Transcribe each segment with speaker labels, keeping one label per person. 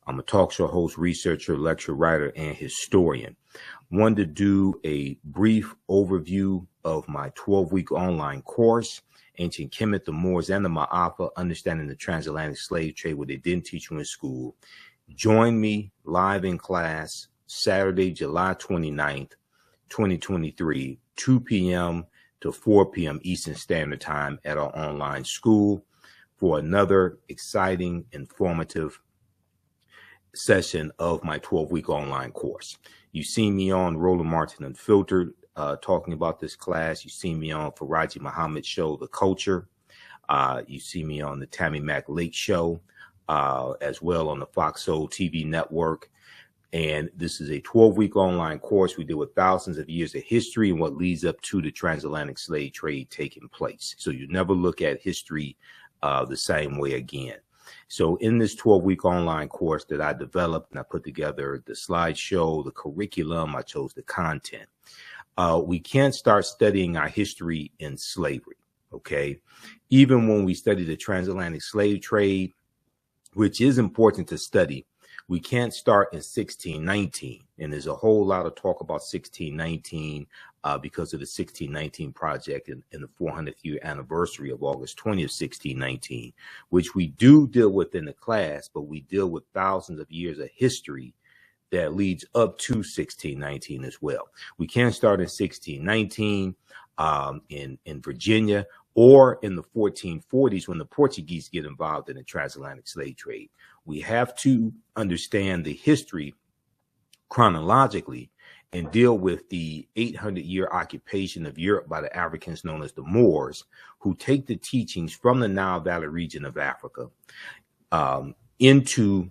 Speaker 1: I'm a talk show host, researcher, lecturer, writer, and historian. Wanted to do a brief overview of my 12-week online course, Ancient Kemet, the Moors, and the Ma'afa, Understanding the Transatlantic Slave Trade, what they didn't teach you in school. Join me live in class Saturday, July 29th, 2023, 2 p.m. to 4 p.m. Eastern Standard Time at our online school for another exciting, informative session of my 12-week online course. You see me on Roland Martin Unfiltered talking about this class. You see me on Faraji Muhammad's show, The Culture. You see me on the Tammy Mack Lake Show, as well on the Fox Soul TV network. And this is a 12-week online course. We deal with thousands of years of history and what leads up to the transatlantic slave trade taking place. So you never look at history the same way again. So in this 12-week online course that I developed, and I put together the slideshow, the curriculum, I chose the content. We can't start studying our history in slavery, okay? Even when we study the transatlantic slave trade, which is important to study, we can't start in 1619. And there's a whole lot of talk about 1619 because of the 1619 project and the 400th year anniversary of August 20th, 1619, which we do deal with in the class, but we deal with thousands of years of history that leads up to 1619 as well. We can't start in 1619 in Virginia or in the 1440s when the Portuguese get involved in the transatlantic slave trade. We have to understand the history chronologically and deal with the 800-year occupation of Europe by the Africans known as the Moors, who take the teachings from the Nile Valley region of Africa into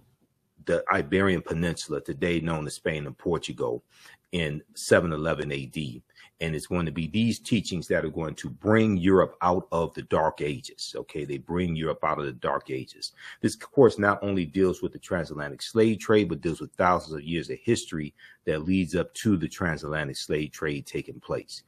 Speaker 1: the Iberian Peninsula, today known as Spain and Portugal, in 711 AD. And it's going to be these teachings that are going to bring Europe out of the Dark Ages. Okay, they bring Europe out of the Dark Ages. This course not only deals with the transatlantic slave trade, but deals with thousands of years of history that leads up to the transatlantic slave trade taking place.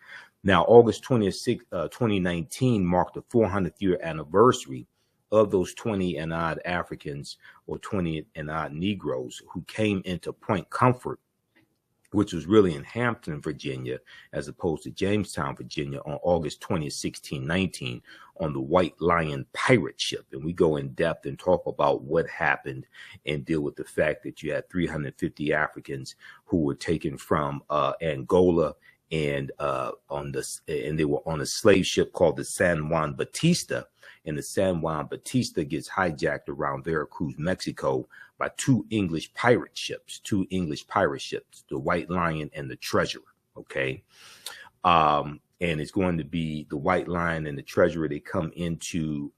Speaker 1: Now, August 20th, 2019 marked the 400th year anniversary of those 20 and odd Africans or 20 and odd Negroes who came into Point Comfort, which was really in Hampton, Virginia, as opposed to Jamestown, Virginia, on August 20th, 1619, on the White Lion pirate ship. And we go in depth and talk about what happened and deal with the fact that you had 350 Africans who were taken from Angola and they were on a slave ship called the San Juan Batista. And the San Juan Batista gets hijacked around Veracruz, Mexico, by two English pirate ships, the White Lion and the Treasurer. Okay. And it's going to be the White Lion and the Treasurer. They come into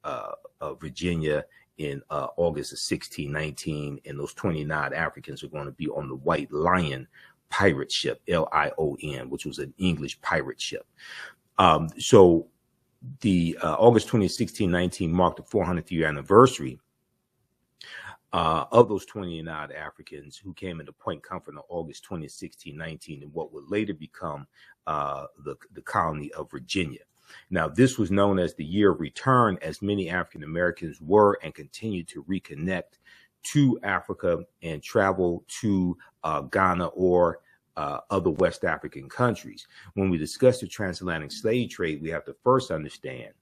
Speaker 1: Virginia in August of 1619, and those 29 Africans are going to be on the White Lion pirate ship, Lion, which was an English pirate ship. So the August 20th, 1619 marked the 400th year anniversary of those 29 Africans who came into Point Comfort on August 20th, 1619, in what would later become the colony of Virginia. Now, this was known as the year of return, as many African Americans were and continue to reconnect to Africa and travel to Ghana or other West African countries. When we discuss the transatlantic slave trade, we have to first understand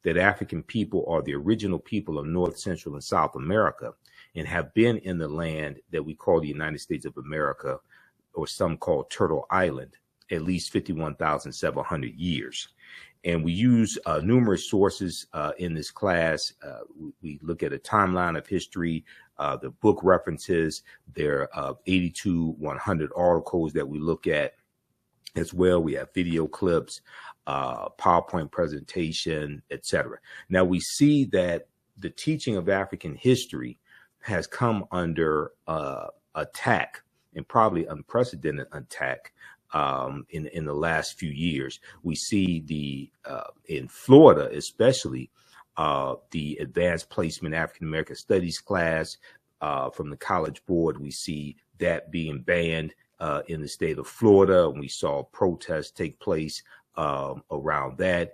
Speaker 1: that African people are the original people of North, Central, and South America and have been in the land that we call the United States of America, or some call Turtle Island, at least 51,700 years. And we use numerous sources in this class. We look at a timeline of history, the book references. There are 100 articles that we look at as well. We have video clips, PowerPoint presentation, etc. Now, we see that the teaching of African history has come under attack, and probably unprecedented attack, in the last few years. We see in Florida, especially, the advanced placement African American studies class from the College Board. We see that being banned in the state of Florida. And we saw protests take place around that.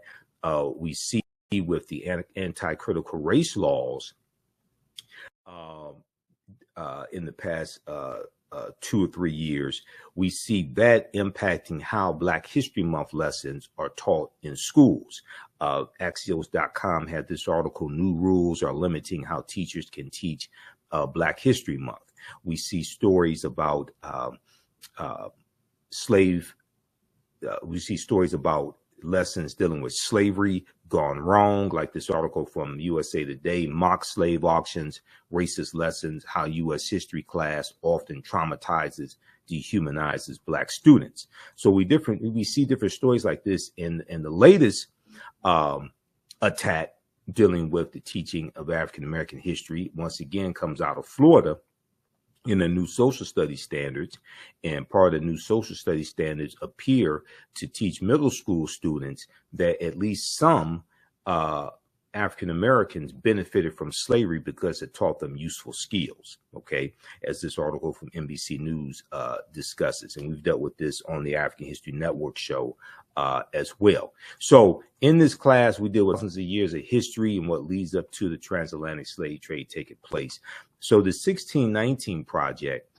Speaker 1: We see with the anti-critical race laws in the past 2 or 3 years, we see that impacting how Black History Month lessons are taught in schools. Axios.com had this article, New Rules Are Limiting How Teachers Can Teach Black History Month. We see stories about we see stories about lessons dealing with slavery gone wrong, like this article from USA Today, mock slave auctions, racist lessons, how U.S. history class often traumatizes, dehumanizes Black students. So we see different stories like this in the latest attack dealing with the teaching of African American history. Once again, comes out of Florida in the new social studies standards, and part of the new social studies standards appear to teach middle school students that at least some African Americans benefited from slavery because it taught them useful skills, okay, as this article from NBC News discusses. And we've dealt with this on the African History Network show as well. So in this class, we deal with thousands of years of history and what leads up to the transatlantic slave trade taking place. So the 1619 project,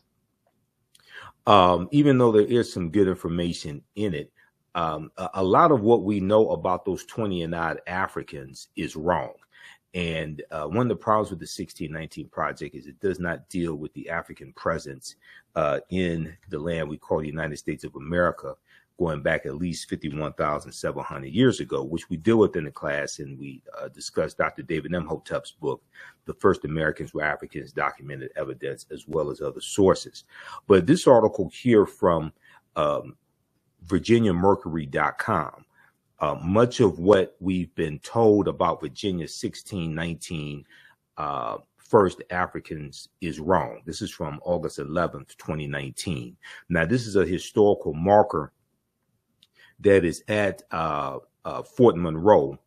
Speaker 1: even though there is some good information in it, a lot of what we know about those 20 and odd Africans is wrong. And one of the problems with the 1619 project is it does not deal with the African presence in the land we call the United States of America, going back at least 51,700 years ago, which we deal with in the class. And we discussed Dr. David Imhotep's book, The First Americans Were Africans, Documented Evidence, as well as other sources. But this article here from VirginiaMercury.com, much of what we've been told about Virginia 1619 first Africans is wrong. This is from August 11th, 2019. Now, this is a historical marker that is at Fort Monroe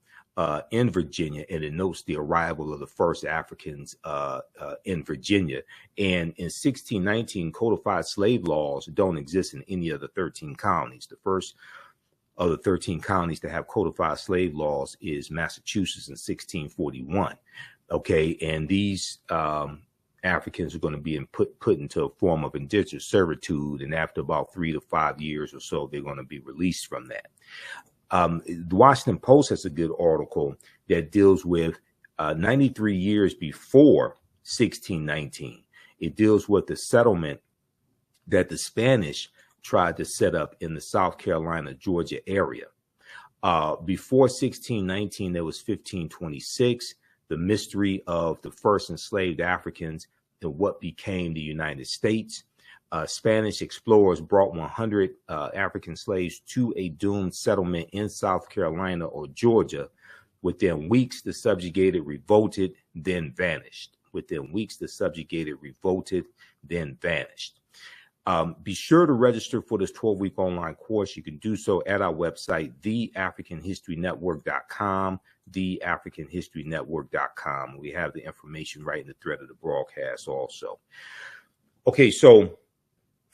Speaker 1: in Virginia, and it notes the arrival of the first Africans in Virginia. And in 1619, codified slave laws don't exist in any of the 13 colonies. The first of the 13 colonies to have codified slave laws is Massachusetts in 1641. Okay, and these Africans are going to be put into a form of indentured servitude, and after about 3 to 5 years or so, they're going to be released from that. The Washington Post has a good article that deals with 93 years before 1619. It deals with the settlement that the Spanish tried to set up in the South Carolina, Georgia area. Before 1619, there was 1526, the mystery of the first enslaved Africans in what became the United States. Spanish explorers brought 100 African slaves to a doomed settlement in South Carolina or Georgia. Within weeks, the subjugated revolted, then vanished. Within weeks, the subjugated revolted, then vanished. Be sure to register for this 12-week online course. You can do so at our website, theafricanhistorynetwork.com, theafricanhistorynetwork.com. We have the information right in the thread of the broadcast also. Okay, so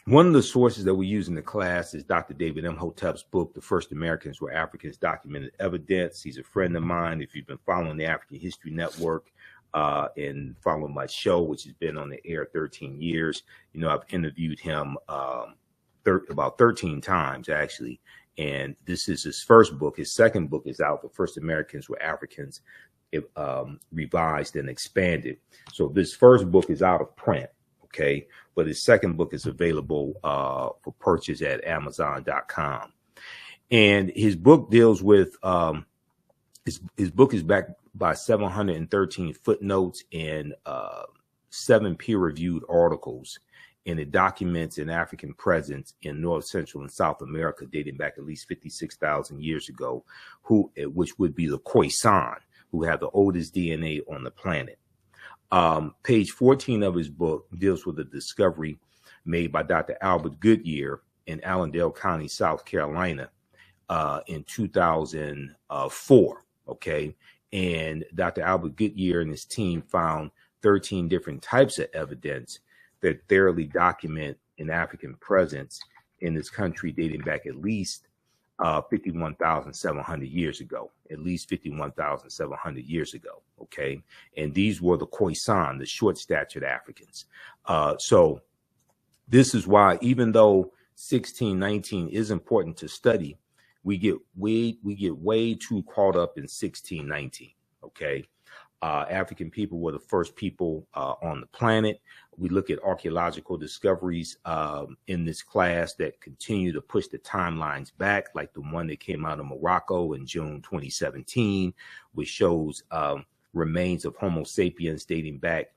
Speaker 1: one of the sources that we use in the class is Dr. David Imhotep's book, The First Americans Were Africans, Documented Evidence. He's a friend of mine. If you've been following the African History Network and following my show, which has been on the air 13 years, you know, I've interviewed him about 13 times, actually. And this is his first book. His second book is out, The First Americans Were Africans, revised and expanded. So this first book is out of print. Okay, but his second book is available for purchase at Amazon.com. And his book deals with, his book is backed by 713 footnotes and 7 peer-reviewed articles. And it documents an African presence in North, Central, and South America dating back at least 56,000 years ago, which would be the Khoisan, who have the oldest DNA on the planet. Page 14 of his book deals with a discovery made by Dr. Albert Goodyear in Allendale County, South Carolina, in 2004. Okay. And Dr. Albert Goodyear and his team found 13 different types of evidence that thoroughly document an African presence in this country dating back at least 51,700 years ago, at least 51,700 years ago. Okay. And these were the Khoisan, the short statured Africans. So this is why, even though 1619 is important to study, we get way too caught up in 1619. Okay. African people were the first people on the planet. We look at archaeological discoveries in this class that continue to push the timelines back, like the one that came out of Morocco in June 2017, which shows remains of Homo sapiens dating back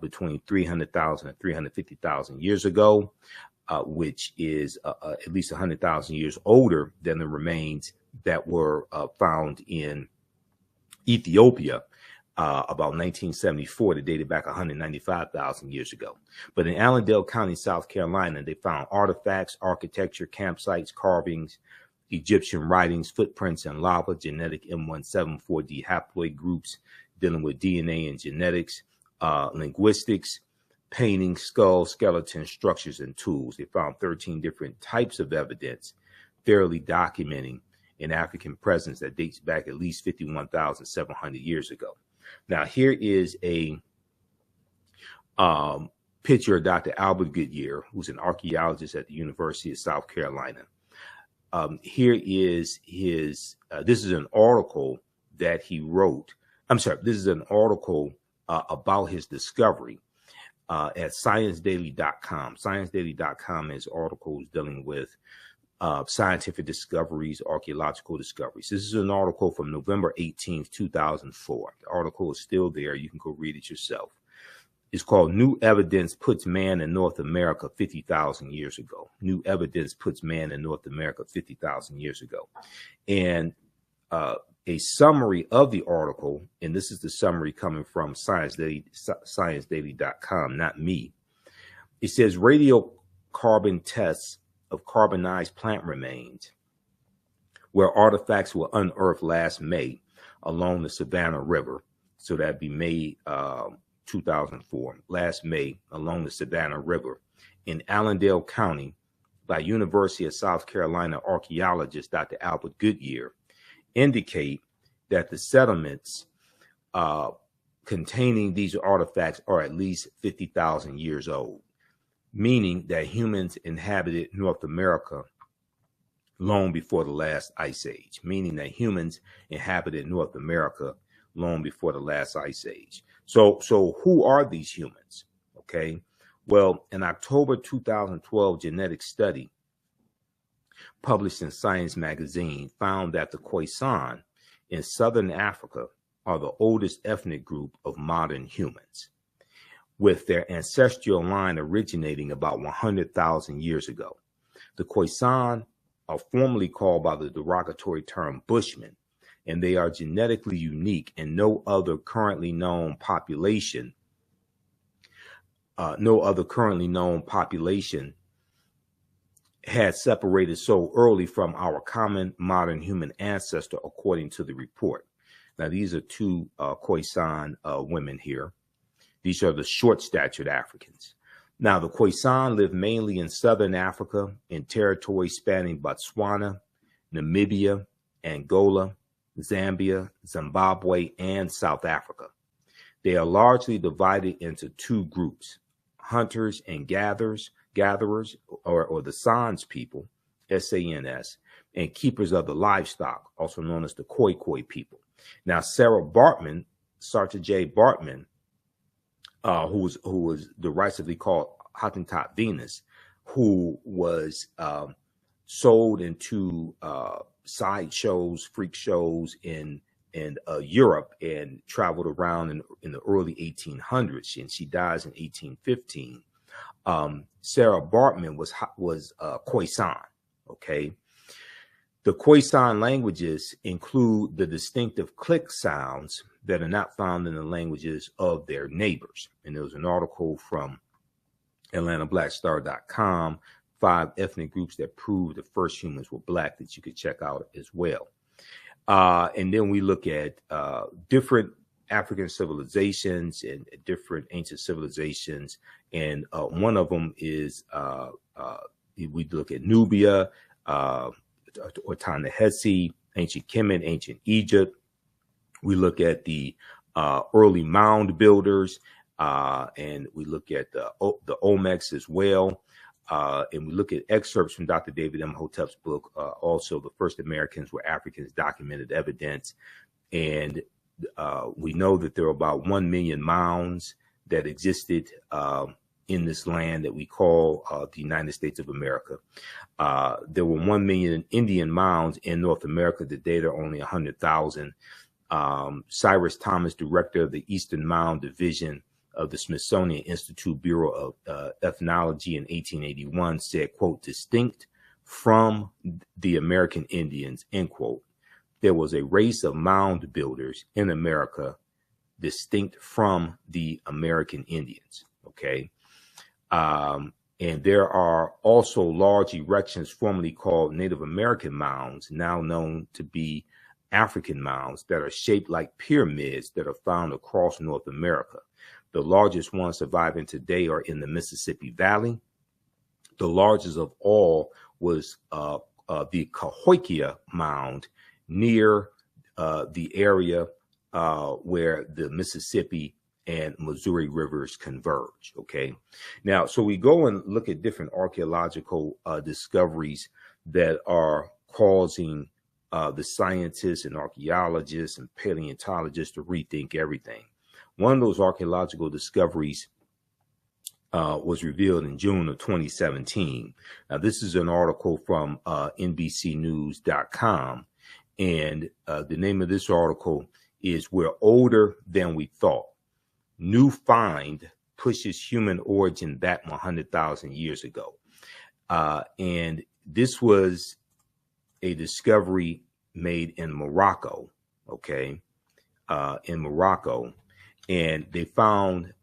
Speaker 1: between 300,000 and 350,000 years ago, which is at least 100,000 years older than the remains that were found in Ethiopia about 1974, that dated back 195,000 years ago. But in Allendale County, South Carolina, they found artifacts, architecture, campsites, carvings, Egyptian writings, footprints in lava, genetic M174D haploid groups dealing with DNA and genetics, linguistics, paintings, skulls, skeletons, structures, and tools. They found 13 different types of evidence, thoroughly documenting an African presence that dates back at least 51,700 years ago. Now, here is a picture of Dr. Albert Goodyear, who's an archaeologist at the University of South Carolina. Here is his, this is an article that he wrote. I'm sorry, this is an article about his discovery at ScienceDaily.com. ScienceDaily.com has articles dealing with scientific discoveries, archaeological discoveries. This is an article from November 18th, 2004. The article is still there. You can go read it yourself. It's called New Evidence Puts Man in North America 50,000 Years Ago. New Evidence Puts Man in North America 50,000 years ago. And a summary of the article, and this is the summary coming from ScienceDaily.com, not me. It says radiocarbon tests of carbonized plant remains, where artifacts were unearthed last May along the Savannah River. So that'd be May 2004, last May along the Savannah River in Allendale County by University of South Carolina archaeologist Dr. Albert Goodyear, indicate that the settlements containing these artifacts are at least 50,000 years old, meaning that humans inhabited North America long before the last ice age, meaning that humans inhabited North America long before the last ice age. So who are these humans? Okay. Well, an October 2012 genetic study published in Science magazine found that the Khoisan in Southern Africa are the oldest ethnic group of modern humans, with their ancestral line originating about 100,000 years ago. The Khoisan are formally called by the derogatory term Bushmen, and they are genetically unique, and no other currently known population had separated so early from our common modern human ancestor, according to the report. Now, these are two Khoisan women here. These are the short-statured Africans. Now, the Khoisan live mainly in southern Africa in territories spanning Botswana, Namibia, Angola, Zambia, Zimbabwe, and South Africa. They are largely divided into two groups: hunters and gatherers, or the Sans people, S-A-N-S, and keepers of the livestock, also known as the Khoi people. Now, Sarta J. Bartman, who was derisively called Hottentot Venus, who was sold into side shows, freak shows in Europe, and traveled around in the early 1800s, and she dies in 1815. Sarah Bartman was Khoisan. Okay. The Khoisan languages include the distinctive click sounds that are not found in the languages of their neighbors. And there was an article from AtlantaBlackStar.com, 5 ethnic groups that proved the first humans were black, that you could check out as well. And then we look at different African civilizations and different ancient civilizations. And one of them is, we look at Nubia, or Ta-Nehisi, ancient Kemet, ancient Egypt. We look at the early mound builders, and we look at the Olmecs as well. And we look at excerpts from Dr. David Imhotep's book, also The First Americans Were Africans, Documented Evidence. And we know that there are about 1 million mounds that existed in this land that we call the United States of America. There were 1 million Indian mounds in North America. The data are only 100,000. Cyrus Thomas, director of the Eastern Mound Division of the Smithsonian Institute Bureau of Ethnology in 1881, said, quote, distinct from the American Indians, end quote. There was a race of mound builders in America distinct from the American Indians, okay? And there are also large erections formerly called Native American mounds, now known to be African mounds, that are shaped like pyramids that are found across North America. The largest ones surviving today are in the Mississippi Valley. The largest of all was the Cahokia Mound near the area where the Mississippi and Missouri rivers converge, okay? Now, so we go and look at different archaeological discoveries that are causing the scientists and archaeologists and paleontologists to rethink everything. One of those archaeological discoveries was revealed in June of 2017. Now, this is an article from NBCnews.com, and the name of this article is "We're Older Than We Thought. New Find Pushes Human Origin Back 100,000 Years Ago." And this was a discovery made in Morocco, okay, in Morocco. And they found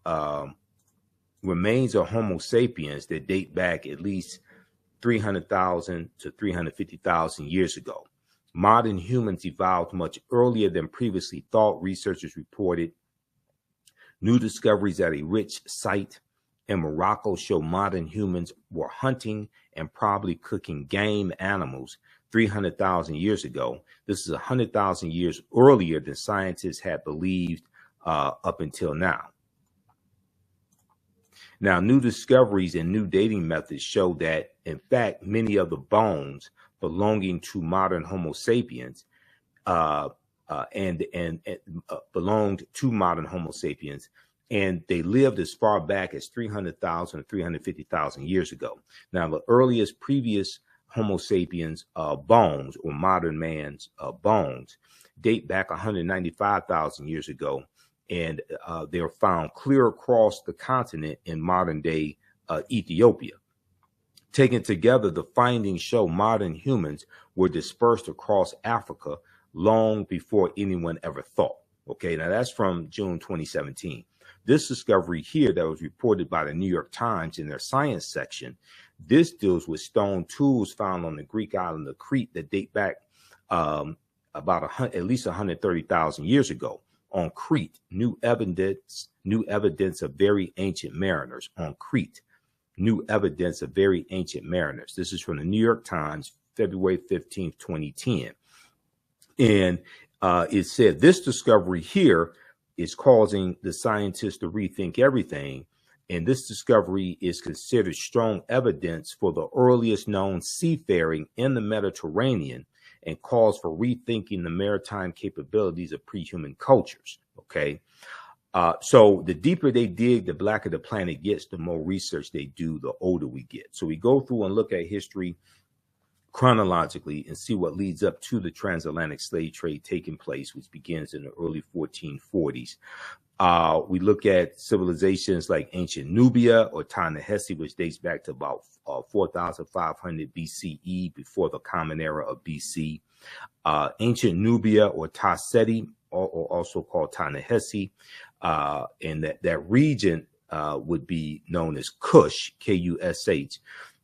Speaker 1: remains of Homo sapiens that date back at least 300,000 to 350,000 years ago. Modern humans evolved much earlier than previously thought, researchers reported. New discoveries at a rich site in Morocco show modern humans were hunting and probably cooking game animals 300,000 years ago. This is 100,000 years earlier than scientists had believed up until now. Now, new discoveries and new dating methods show that, in fact, many of the bones belonging to modern Homo sapiens belonged to modern Homo sapiens, and they lived as far back as 300,000 to 350,000 years ago. Now, the earliest previous Homo sapiens bones, or modern man's bones, date back 195,000 years ago, and they are found clear across the continent in modern day Ethiopia. Taken together, the findings show modern humans were dispersed across Africa long before anyone ever thought. Okay, now that's from June 2017. This discovery here that was reported by the New York Times in their science section, this deals with stone tools found on the Greek island of Crete that date back at least 130,000 years ago. On Crete, new evidence of very ancient mariners. On Crete, new evidence of very ancient mariners. This is from the New York Times, February 15th, 2010. And it said this discovery here is causing the scientists to rethink everything. And this discovery is considered strong evidence for the earliest known seafaring in the Mediterranean and calls for rethinking the maritime capabilities of pre-human cultures, okay? So the deeper they dig, the blacker the planet gets, the more research they do, the older we get. So we go through and look at history chronologically and see what leads up to the transatlantic slave trade taking place, which begins in the early 1440s. We look at civilizations like ancient Nubia or Ta-Nehisi, which dates back to about 4,500 BCE, before the Common Era of BC. Ancient Nubia or Ta-Seti, or also called Ta-Nehisi, and that region would be known as Kush, K-U-S-H,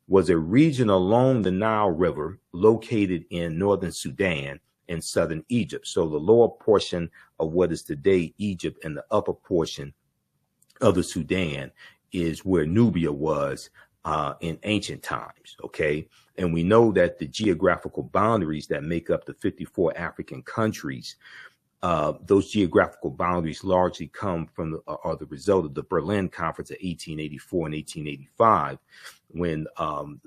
Speaker 1: was a region along the Nile River located in northern Sudan and southern Egypt. So the lower portion of what is today Egypt and the upper portion of the Sudan is where Nubia was in ancient times, okay? And we know that the geographical boundaries that make up the 54 African countries, those geographical boundaries largely come from are the result of the Berlin Conference of 1884 and 1885, when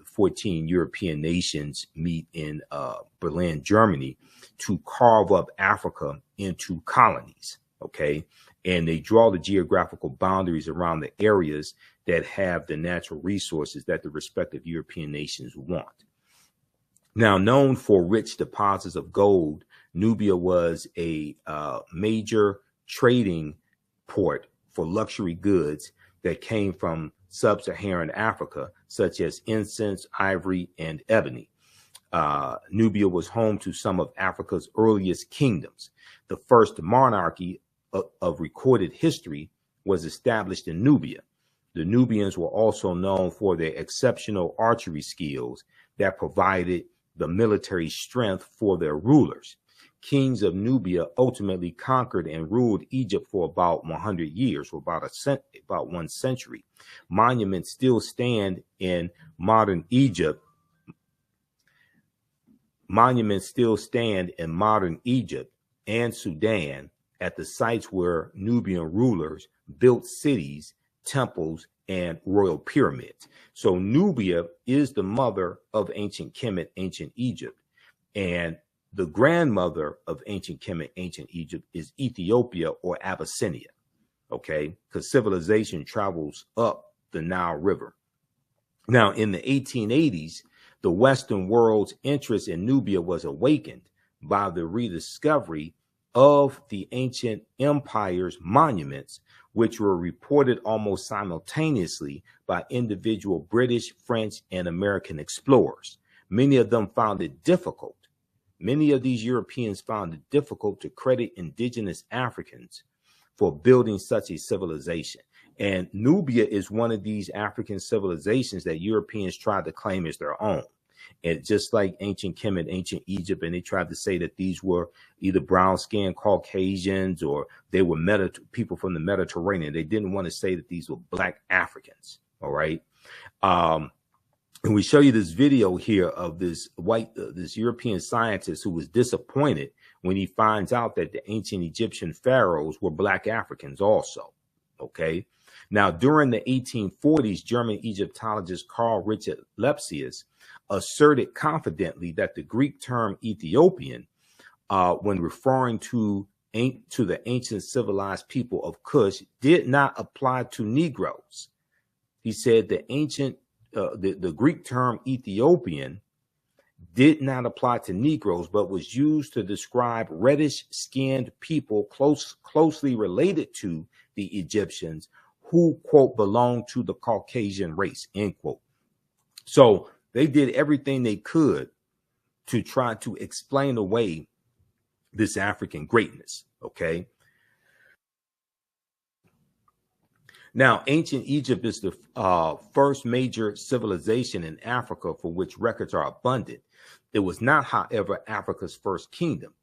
Speaker 1: 14 European nations meet in Berlin, Germany, to carve up Africa into colonies, okay? And they draw the geographical boundaries around the areas that have the natural resources that the respective European nations want. Now, known for rich deposits of gold, Nubia was a major trading port for luxury goods that came from sub-Saharan Africa, such as incense, ivory, and ebony. Nubia was home to some of Africa's earliest kingdoms. The first monarchy of recorded history was established in Nubia. The Nubians were also known for their exceptional archery skills that provided the military strength for their rulers. Kings of Nubia ultimately conquered and ruled Egypt for about 100 years, or about 1 century. Monuments still stand in modern Egypt. Monuments still stand in modern Egypt and Sudan at the sites where Nubian rulers built cities, temples, and royal pyramids. So Nubia is the mother of ancient Kemet, ancient Egypt. And the grandmother of ancient Kemet, ancient Egypt, is Ethiopia or Abyssinia, okay? Because civilization travels up the Nile River. Now, in the 1880s, the Western world's interest in Nubia was awakened by the rediscovery of the ancient empire's monuments, which were reported almost simultaneously by individual British, French, and American explorers. Many of them found it difficult. Many of these Europeans found it difficult to credit indigenous Africans for building such a civilization. And Nubia is one of these African civilizations that Europeans tried to claim as their own. And just like ancient Kemet, ancient Egypt, and they tried to say that these were either brown-skinned Caucasians or they were people from the Mediterranean. They didn't want to say that these were Black Africans, all right? And we show you this video here of this this European scientist who was disappointed when he finds out that the ancient Egyptian pharaohs were Black Africans also, okay? Now, during the 1840s, German Egyptologist Carl Richard Lepsius asserted confidently that the Greek term Ethiopian, when referring to the ancient civilized people of Kush, did not apply to Negroes. He said the Greek term Ethiopian did not apply to Negroes, but was used to describe reddish-skinned people closely related to the Egyptians who, quote, belonged to the Caucasian race, end quote. So they did everything they could to try to explain away this African greatness, okay? Now, ancient Egypt is the first major civilization in Africa for which records are abundant. It was not, however, Africa's first kingdom.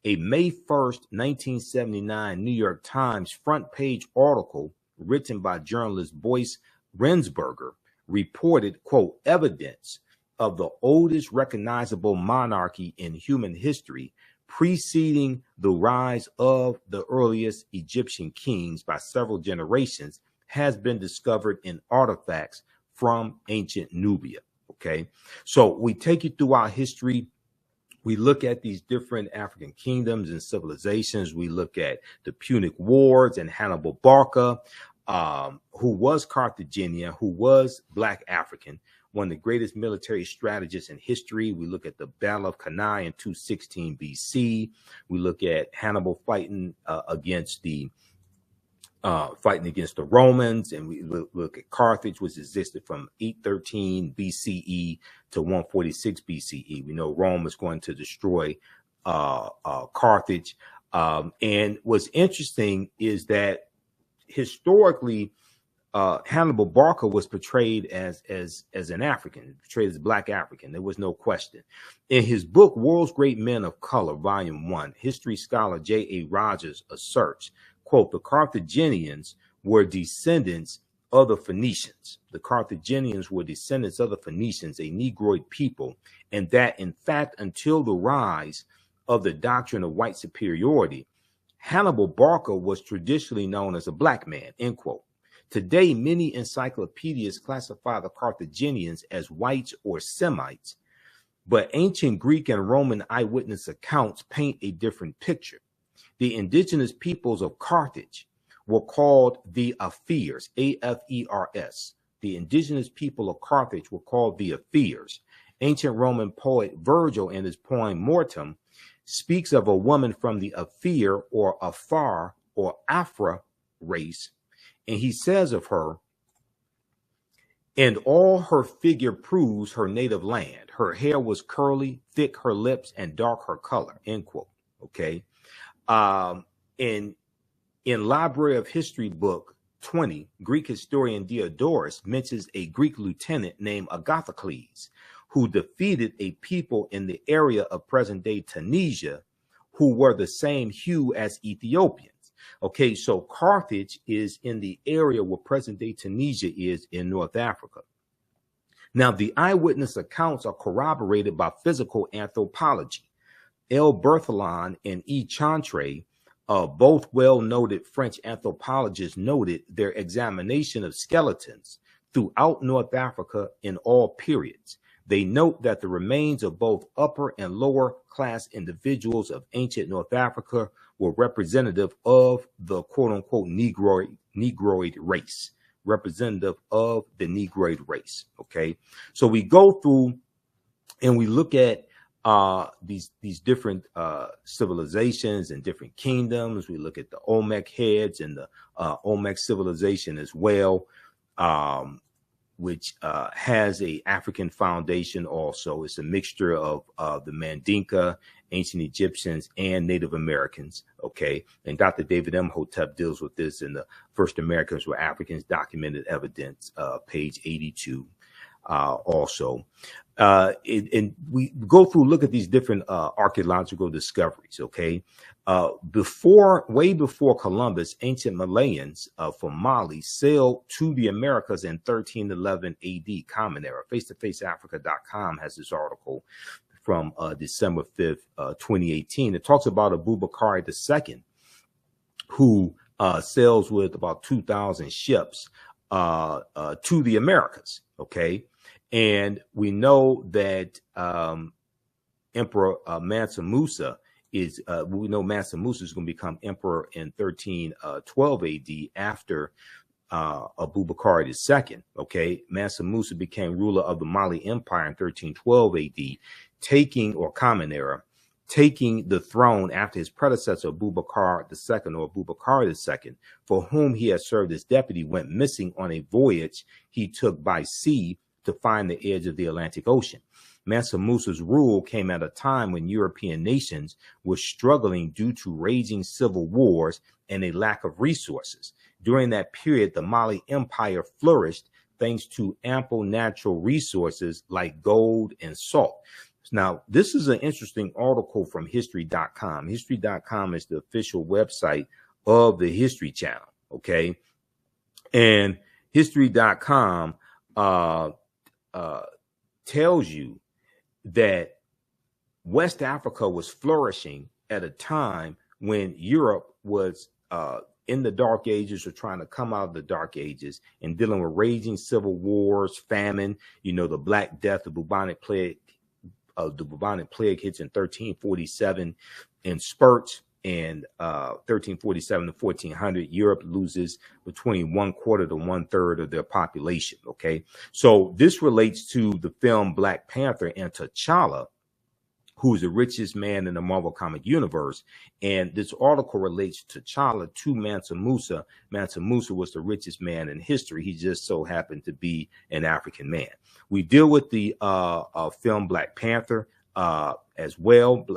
Speaker 1: A May 1st, 1979 New York Times front page article written by journalist Boyce Rensberger reported, quote, evidence of the oldest recognizable monarchy in human history preceding the rise of the earliest Egyptian kings by several generations has been discovered in artifacts from ancient Nubia. Okay, so we take you through our history. We look at these different African kingdoms and civilizations. We look at the Punic Wars and Hannibal Barca, who was Carthaginian, who was Black African, one of the greatest military strategists in history. We look at the Battle of Cannae in 216 BC. We look at Hannibal fighting against the Romans, and we look at Carthage, which existed from 813 BCE to 146 BCE. We know Rome was going to destroy Carthage. And what's interesting is that historically, Hannibal Barca was portrayed as an African, portrayed as Black African. There was no question. In his book, World's Great Men of Color, Volume 1, history scholar J.A. Rogers asserts, quote, the Carthaginians were descendants of the Phoenicians. The Carthaginians were descendants of the Phoenicians, a Negroid people, and that, in fact, until the rise of the doctrine of white superiority, Hannibal Barca was traditionally known as a black man, end quote. Today, many encyclopedias classify the Carthaginians as whites or Semites, but ancient Greek and Roman eyewitness accounts paint a different picture. The indigenous peoples of Carthage were called the Afirs, A-F-E-R-S. The indigenous people of Carthage were called the Afirs. Ancient Roman poet Virgil, in his poem Mortem, speaks of a woman from the Afir or Afar or Afra race, and he says of her, and all her figure proves her native land. Her hair was curly, thick her lips, and dark her color, end quote. Okay. In Library of History book 20, Greek historian Diodorus mentions a Greek lieutenant named Agathocles, who defeated a people in the area of present-day Tunisia who were the same hue as Ethiopians. Okay, so Carthage is in the area where present-day Tunisia is in North Africa. Now, the eyewitness accounts are corroborated by physical anthropology. L. Berthelon and E. Chantre, both well-noted French anthropologists, noted their examination of skeletons throughout North Africa in all periods. They note that the remains of both upper and lower class individuals of ancient North Africa were representative of the quote-unquote Negroid race, representative of the Negroid race. Okay, so we go through and we look at these different civilizations and different kingdoms. We look at the Olmec heads and the Olmec civilization as well, which has a African foundation also. It's a mixture of the Mandinka, ancient Egyptians, and Native Americans, okay? And Dr. David M. Hotep deals with this in the First Americans Were Africans, Documented Evidence, page 82 also. And we go through, look at these different archaeological discoveries, okay? Way before Columbus, ancient Malayans from Mali sailed to the Americas in 1311 AD, Common Era. FaceToFaceAfrica.com has this article from December 5th, 2018. It talks about Abubakar II, who sails with about 2,000 ships to the Americas, okay? And we know that Emperor Mansa Musa is, Mansa Musa is going to become emperor in 1312 AD after Abubakar II. Okay, Mansa Musa became ruler of the Mali Empire in 1312 AD, Common Era, taking the throne after his predecessor Abubakar II, or Abubakar II, for whom he had served as deputy, went missing on a voyage he took by sea to find the edge of the Atlantic Ocean. Mansa Musa's rule came at a time when European nations were struggling due to raging civil wars and a lack of resources. During that period, the Mali Empire flourished thanks to ample natural resources like gold and salt. Now, this is an interesting article from History.com. History.com is the official website of the History Channel, okay? And History.com tells you that West Africa was flourishing at a time when Europe was in the Dark Ages, or trying to come out of the Dark Ages, and dealing with raging civil wars, famine, the Black Death, the bubonic plague. The bubonic plague hits in 1347 in spurts, and 1347 to 1400, Europe loses between 1/4 to 1/3 of their population. Okay, so this relates to the film Black Panther and T'Challa, who's the richest man in the Marvel comic universe. And this article relates T'Challa to Mansa Musa. Mansa Musa was the richest man in history. He just so happened to be an African man. We deal with the film Black Panther as well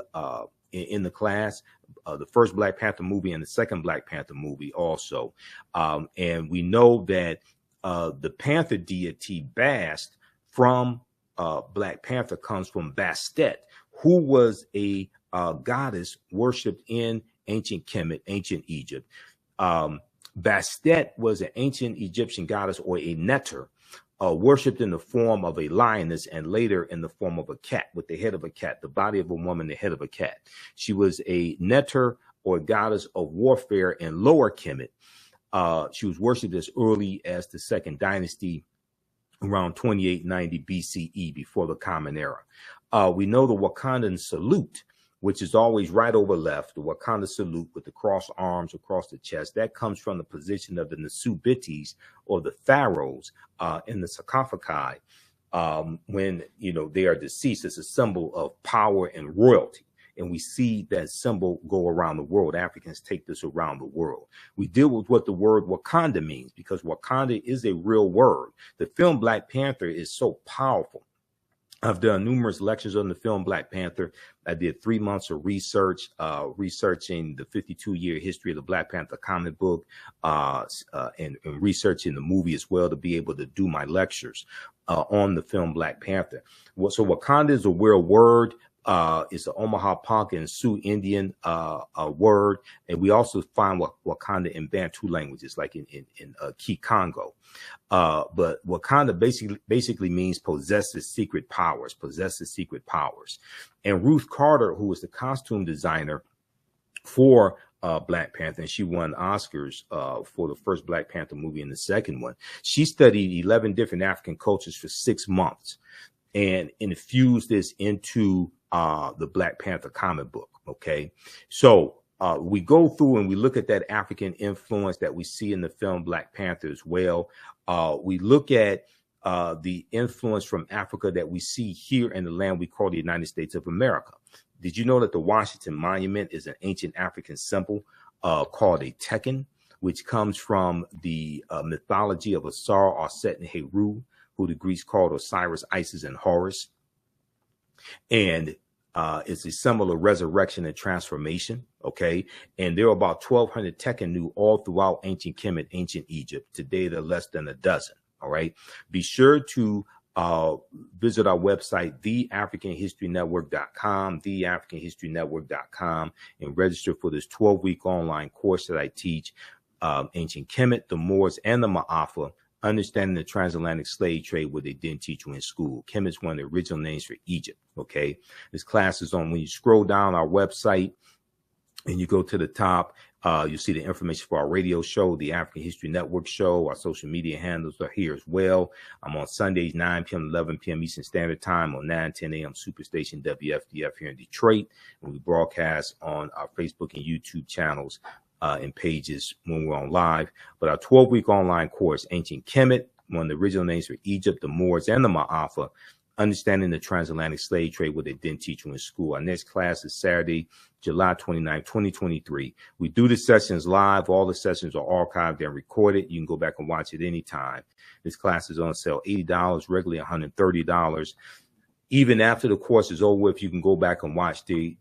Speaker 1: in the class. The first Black Panther movie and the second Black Panther movie also. And we know that the Panther deity Bast from Black Panther comes from Bastet, who was a goddess worshipped in ancient Kemet, ancient Egypt. Bastet was an ancient Egyptian goddess, or a neter, worshipped in the form of a lioness and later in the form of a cat, with the head of a cat, the body of a woman, the head of a cat. She was a neter, or goddess of warfare in Lower Kemet. She was worshipped as early as the Second Dynasty, around 2890 BCE, before the Common Era. We know the Wakandan salute, which is always right over left, the Wakanda salute with the cross arms across the chest. That comes from the position of the Nasubites, or the pharaohs, in the sarcophagi, when they are deceased. It's a symbol of power and royalty. And we see that symbol go around the world. Africans take this around the world. We deal with what the word Wakanda means, because Wakanda is a real word. The film Black Panther is so powerful. I've done numerous lectures on the film Black Panther. I did 3 months of research, researching the 52-year history of the Black Panther comic book, and researching the movie as well, to be able to do my lectures on the film Black Panther. So Wakanda is a real word. It's an Omaha Ponca and Sioux Indian word, and we also find Wakanda in Bantu languages, like in Kikongo. But Wakanda basically means possesses secret powers, And Ruth Carter, who was the costume designer for Black Panther, and she won Oscars for the first Black Panther movie and the second one. She studied 11 different African cultures for 6 months and infused this into the Black Panther comic book. Okay, so we go through and we look at that African influence that we see in the film Black Panther as well. We look at the influence from Africa that we see here in the land we call the United States of America. Did you know that the Washington Monument is an ancient African symbol called a Tekken, which comes from the mythology of Asar, Aset, and Heru, who the Greeks called Osiris, Isis, and Horus. And it's a symbol of resurrection and transformation. Okay. And there are about 1,200 Tekkenu all throughout ancient Kemet, ancient Egypt. Today, there are less than a dozen. All right. Be sure to visit our website, theafricanhistorynetwork.com, theafricanhistorynetwork.com, and register for this 12-week online course that I teach, ancient Kemet, the Moors, and the Ma'afa, understanding the transatlantic slave trade, what they didn't teach you in school. Kemet is one of the original names for Egypt. Okay. This class is on, when you scroll down our website and you go to the top, you'll see the information for our radio show, the African History Network show. Our social media handles are here as well. I'm on Sundays, 9 p.m. 11 p.m. Eastern Standard Time, on 9:10 a.m. Superstation WFDF here in Detroit. And we broadcast on our Facebook and YouTube channels and pages when we're on live. But our 12-week online course, Ancient Kemet, one of the original names for Egypt, the Moors, and the Ma'afa, understanding the transatlantic slave trade, what they didn't teach you in school. Our next class is Saturday, July 29, 2023. We do the sessions live. All the sessions are archived and recorded. You can go back and watch it anytime. This class is on sale $80, regularly $130. Even after the course is over with, you can go back and watch the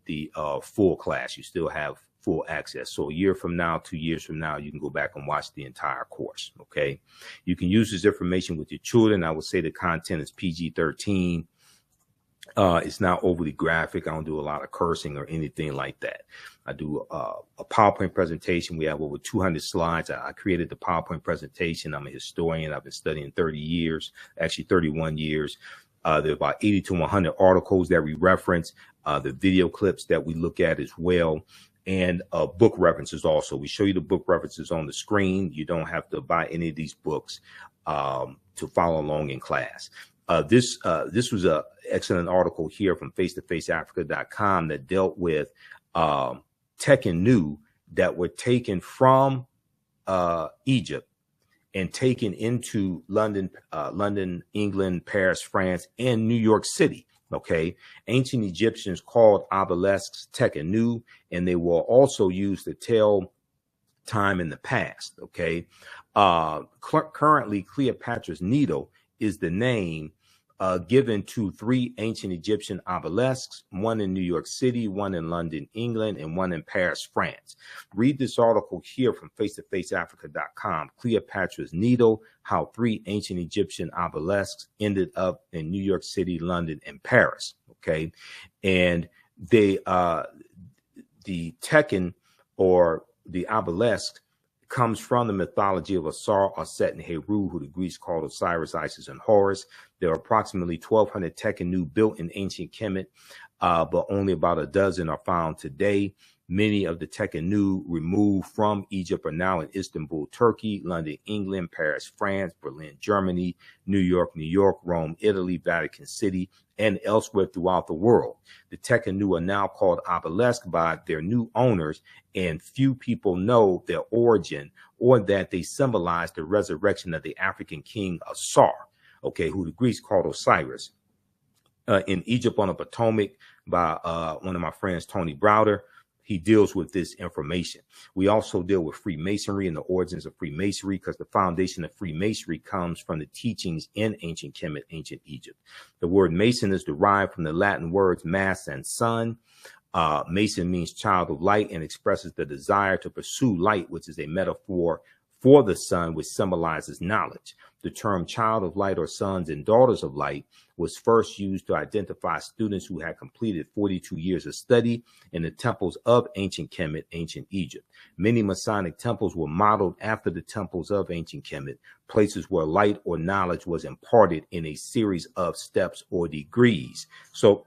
Speaker 1: full class. You still have full access. So a year from now, 2 years from now, you can go back and watch the entire course. Okay. You can use this information with your children. I would say the content is PG-13. It's not overly graphic. I don't do a lot of cursing or anything like that. I do a PowerPoint presentation. We have over 200 slides. I created the PowerPoint presentation. I'm a historian. I've been studying 30 years, actually 31 years. There are about 80 to 100 articles that we reference, the video clips that we look at as well, and book references also. We show you the book references on the screen. You don't have to buy any of these books to follow along in class. This was an excellent article here from face-to-faceafrica.com that dealt with Tekkenu that were taken from Egypt and taken into London, England, Paris, France, and New York City. Okay. Ancient Egyptians called obelisks Tekkenu, and they were also used to tell time in the past. Okay. Currently, Cleopatra's Needle is the name given to 3 ancient Egyptian obelisks, one in New York City, one in London, England, and one in Paris, France. Read this article here from face-to-faceafrica.com, Cleopatra's Needle, how 3 ancient Egyptian obelisks ended up in New York City, London, and Paris. Okay. And they, the Tekken, or the obelisk, comes from the mythology of Asar, Aset, and Heru, who the Greeks called Osiris, Isis, and Horus. There are approximately 1,200 Tekhenu built in ancient Kemet, but only about a dozen are found today. Many of the Tekhenu removed from Egypt are now in Istanbul, Turkey, London, England, Paris, France, Berlin, Germany, New York, Rome, Italy, Vatican City, and elsewhere throughout the world. The Tekhenu are now called obelisks by their new owners, and few people know their origin or that they symbolize the resurrection of the African king Asar, okay, who the Greeks called Osiris. In Egypt on the Potomac by one of my friends, Tony Browder, he deals with this information. We also deal with Freemasonry and the origins of Freemasonry, because the foundation of Freemasonry comes from the teachings in ancient Kemet, ancient Egypt. The word Mason is derived from the Latin words mass and sun. Mason means child of light and expresses the desire to pursue light, which is a metaphor for the sun, which symbolizes knowledge. The term child of light or sons and daughters of light was first used to identify students who had completed 42 years of study in the temples of ancient Kemet, ancient Egypt. Many Masonic temples were modeled after the temples of ancient Kemet, places where light or knowledge was imparted in a series of steps or degrees. So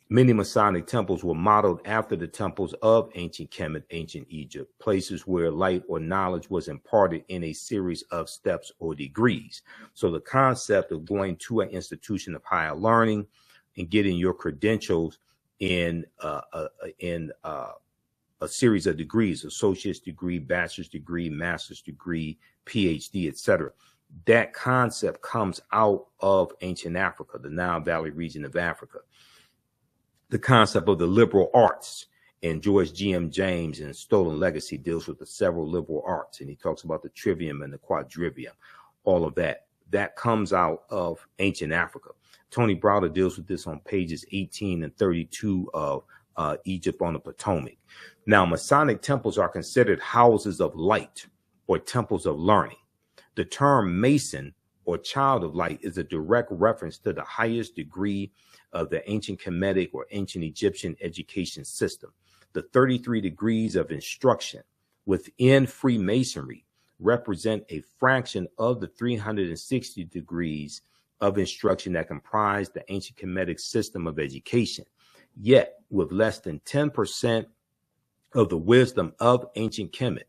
Speaker 1: many Masonic temples were modeled after the temples of ancient Kemet, ancient Egypt, places where light or knowledge was imparted in a series of steps or degrees. So the concept of going to an institution of higher learning and getting your credentials in a series of degrees, associate's degree, bachelor's degree, master's degree, PhD, etc. That concept comes out of ancient Africa, the Nile Valley region of Africa. The concept of the liberal arts, and George G.M. James in Stolen Legacy deals with the several liberal arts, and he talks about the trivium and the quadrivium, all of that. That comes out of ancient Africa. Tony Browder deals with this on pages 18 and 32 of Egypt on the Potomac. Now, Masonic temples are considered houses of light or temples of learning. The term Mason or child of light is a direct reference to the highest degree of the ancient Kemetic or ancient Egyptian education system. The 33 degrees of instruction within Freemasonry represent a fraction of the 360 degrees of instruction that comprise the ancient Kemetic system of education. Yet, with less than 10% of the wisdom of ancient Kemet,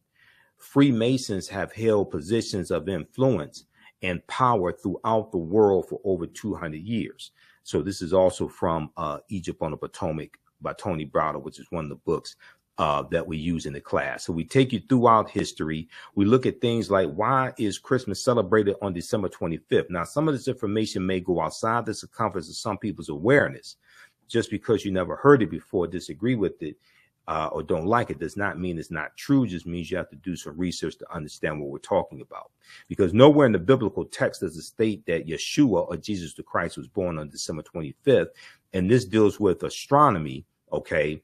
Speaker 1: Freemasons have held positions of influence and power throughout the world for over 200 years. So this is also from Egypt on the Potomac by Tony Browder, which is one of the books that we use in the class. So we take you throughout history. We look at things like, why is Christmas celebrated on December 25th? Now, some of this information may go outside the circumference of some people's awareness. Just because you never heard it before, disagree with it, or don't like it, does not mean it's not true. Just means you have to do some research to understand what we're talking about. Because nowhere in the biblical text does it state that Yeshua or Jesus the Christ was born on December 25th. And this deals with astronomy, okay,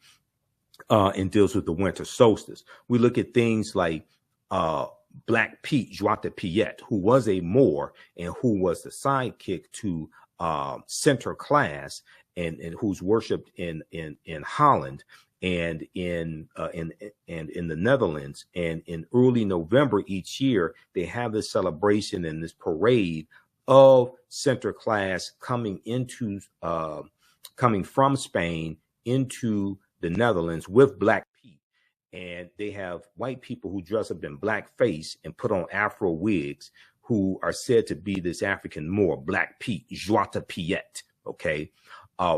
Speaker 1: and deals with the winter solstice. We look at things like Black Pete, Joie de Piet, who was a Moor and who was the sidekick to Sinterklaas, and who's worshipped in Holland and in the Netherlands. And in early November each year, they have this celebration and this parade of Sinterklaas coming from Spain into the Netherlands with Black Pete. And they have white people who dress up in blackface and put on Afro wigs, who are said to be this African Moor, Black Pete, Joie de Piet, okay?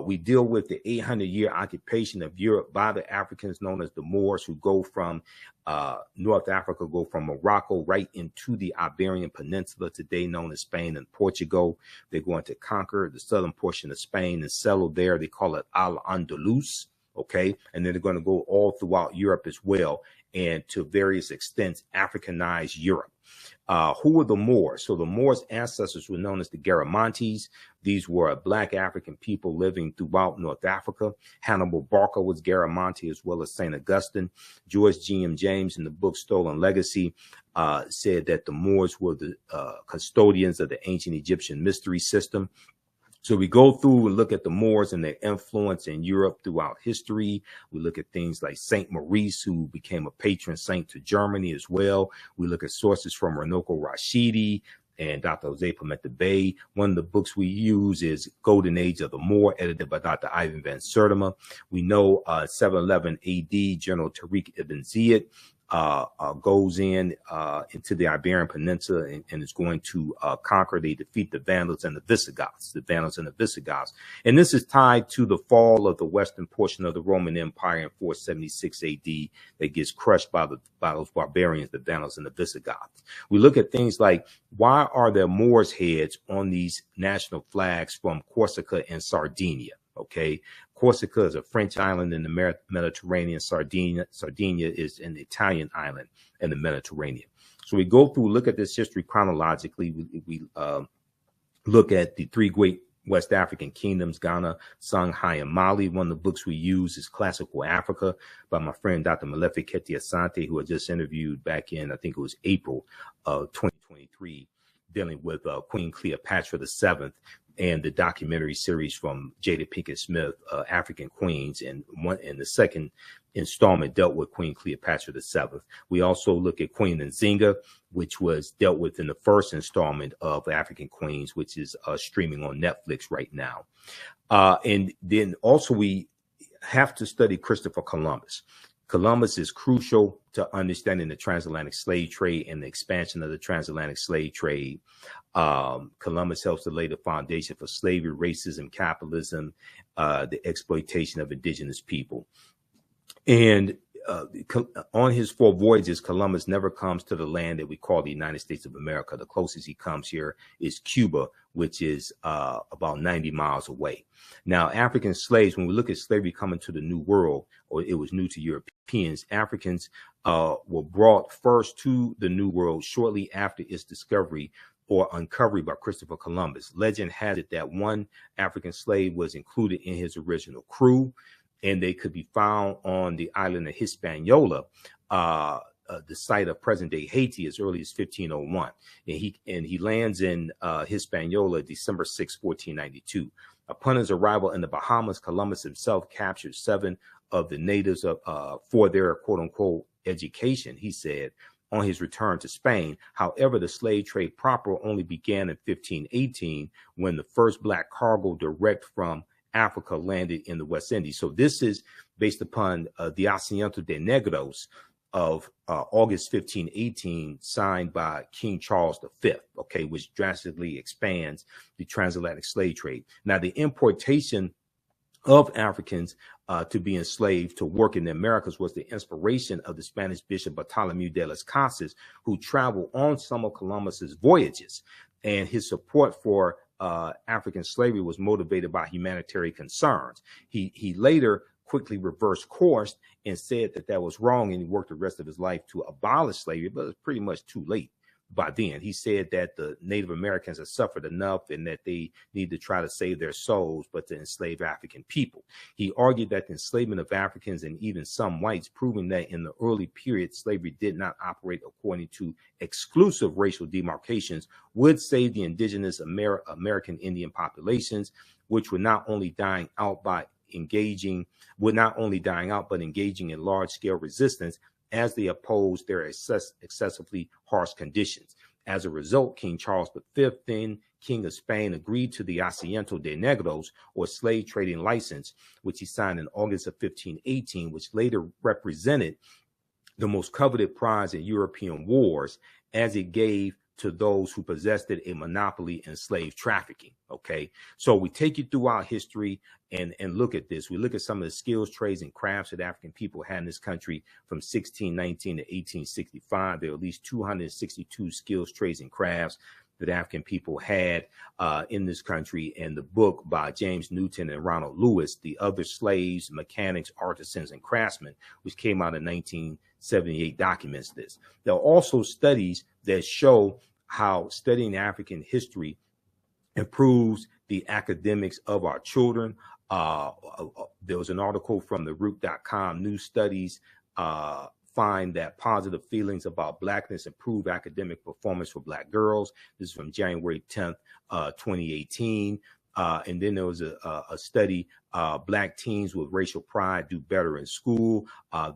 Speaker 1: We deal with the 800-year occupation of Europe by the Africans known as the Moors, who go from North Africa, go from Morocco right into the Iberian Peninsula, today known as Spain and Portugal. They're going to conquer the southern portion of Spain and settle there. They call it Al-Andalus, okay? And then they're going to go all throughout Europe as well, and to various extents Africanize Europe. Who were the Moors? So the Moors' ancestors were known as the Garamantes. These were Black African people living throughout North Africa. Hannibal Barca was Garamantes, as well as St. Augustine. George G.M. James in the book Stolen Legacy said that the Moors were the custodians of the ancient Egyptian mystery system. So we go through and look at the Moors and their influence in Europe throughout history. We look at things like Saint Maurice, who became a patron saint to Germany as well. We look at sources from Runoko Rashidi and Dr. Jose Pimenta Bay. One of the books we use is Golden Age of the Moor, edited by Dr. Ivan van Sertima. We know 711 AD, General Tariq ibn Ziyad goes into the Iberian Peninsula and is going to conquer. They defeat the Vandals and the Visigoths, And this is tied to the fall of the western portion of the Roman Empire in 476 AD that gets crushed by those barbarians, the Vandals and the Visigoths. We look at things like, why are there Moors' heads on these national flags from Corsica and Sardinia? Okay, Corsica is a French island in the Mediterranean. Sardinia is an Italian island in the Mediterranean. So we go through, look at this history chronologically. We look at the three great West African kingdoms, Ghana, Songhai, and Mali. One of the books we use is Classical Africa by my friend Dr. Malefi Keti Asante, who I just interviewed back in, I think it was April of 2023, dealing with Queen Cleopatra VII. And the documentary series from Jada Pinkett Smith, African Queens, and the second installment dealt with Queen Cleopatra VII. We also look at Queen Nzinga, which was dealt with in the first installment of African Queens, which is streaming on Netflix right now. And then also we have to study Christopher Columbus. Columbus is crucial to understanding the transatlantic slave trade and the expansion of the transatlantic slave trade. Columbus helps to lay the foundation for slavery, racism, capitalism, the exploitation of indigenous people. And on his 4 voyages, Columbus never comes to the land that we call the United States of America. The closest he comes here is Cuba, which is about 90 miles away. Now, African slaves, when we look at slavery coming to the New World, or it was new to Europeans, Africans were brought first to the New World shortly after its discovery or uncovery by Christopher Columbus. Legend has it that one African slave was included in his original crew, and they could be found on the island of Hispaniola, the site of present-day Haiti, as early as 1501. And he lands in Hispaniola December 6, 1492. Upon his arrival in the Bahamas, Columbus himself captured 7 of the natives for their quote-unquote education, he said, on his return to Spain. However, the slave trade proper only began in 1518, when the first black cargo direct from Africa landed in the West Indies. So this is based upon the Asiento de Negros of August 1518, signed by King Charles V, okay, which drastically expands the transatlantic slave trade. Now, the importation of Africans to be enslaved to work in the Americas was the inspiration of the Spanish Bishop Bartolomeu de las Casas, who traveled on some of Columbus's voyages, and his support for African slavery was motivated by humanitarian concerns. He later quickly reversed course and said that was wrong, and he worked the rest of his life to abolish slavery, but it was pretty much too late by then. He said that the Native Americans had suffered enough and that they need to try to save their souls, but to enslave African people. He argued that the enslavement of Africans and even some whites, proving that in the early period, slavery did not operate according to exclusive racial demarcations, would save the indigenous American Indian populations, which were not only dying out but engaging in large-scale resistance as they opposed their excessively harsh conditions. As a result, King Charles V, then King of Spain, agreed to the Asiento de Negros, or slave trading license, which he signed in August of 1518, which later represented the most coveted prize in European wars, as it gave to those who possessed it a monopoly in slave trafficking. Okay, so we take you throughout history and look at this. We look at some of the skills, trades, and crafts that African people had in this country from 1619 to 1865. There were at least 262 skills, trades, and crafts that African people had in this country. And the book by James Newton and Ronald Lewis, The Other Slaves, Mechanics, Artisans, and Craftsmen, which came out in 1978, documents this. There are also studies that show how studying African history improves the academics of our children. There was an article from the root.com, new studies find that positive feelings about Blackness improve academic performance for Black girls. This is from January 10th, 2018. And then there was a study, Black teens with racial pride do better in school.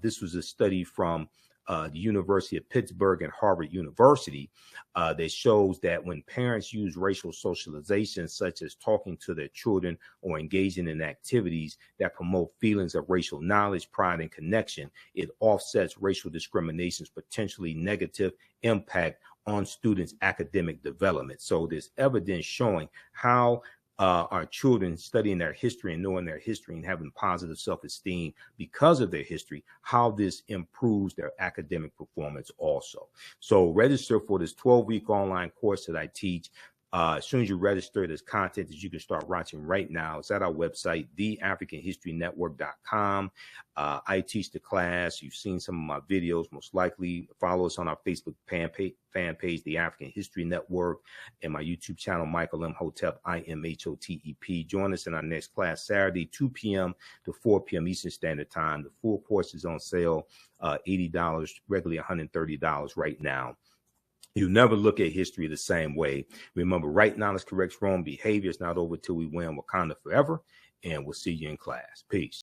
Speaker 1: This was a study from the University of Pittsburgh and Harvard University that shows that when parents use racial socialization, such as talking to their children or engaging in activities that promote feelings of racial knowledge, pride, and connection, it offsets racial discrimination's potentially negative impact on students' academic development. So there's evidence showing how our children studying their history and knowing their history and having positive self-esteem because of their history, how this improves their academic performance also. So register for this 12-week online course that I teach. As soon as you register, there's content that you can start watching right now. It's at our website, theafricanhistorynetwork.com. I teach the class. You've seen some of my videos, most likely. Follow us on our Facebook fan page, The African History Network, and my YouTube channel, Michael M. Hotep, IMHOTEP. Join us in our next class, Saturday, 2 p.m. to 4 p.m. Eastern Standard Time. The full course is on sale, $80, regularly $130 right now. You never look at history the same way. Remember, right knowledge corrects wrong behavior. It's not over till we win. Wakanda forever. And we'll see you in class. Peace.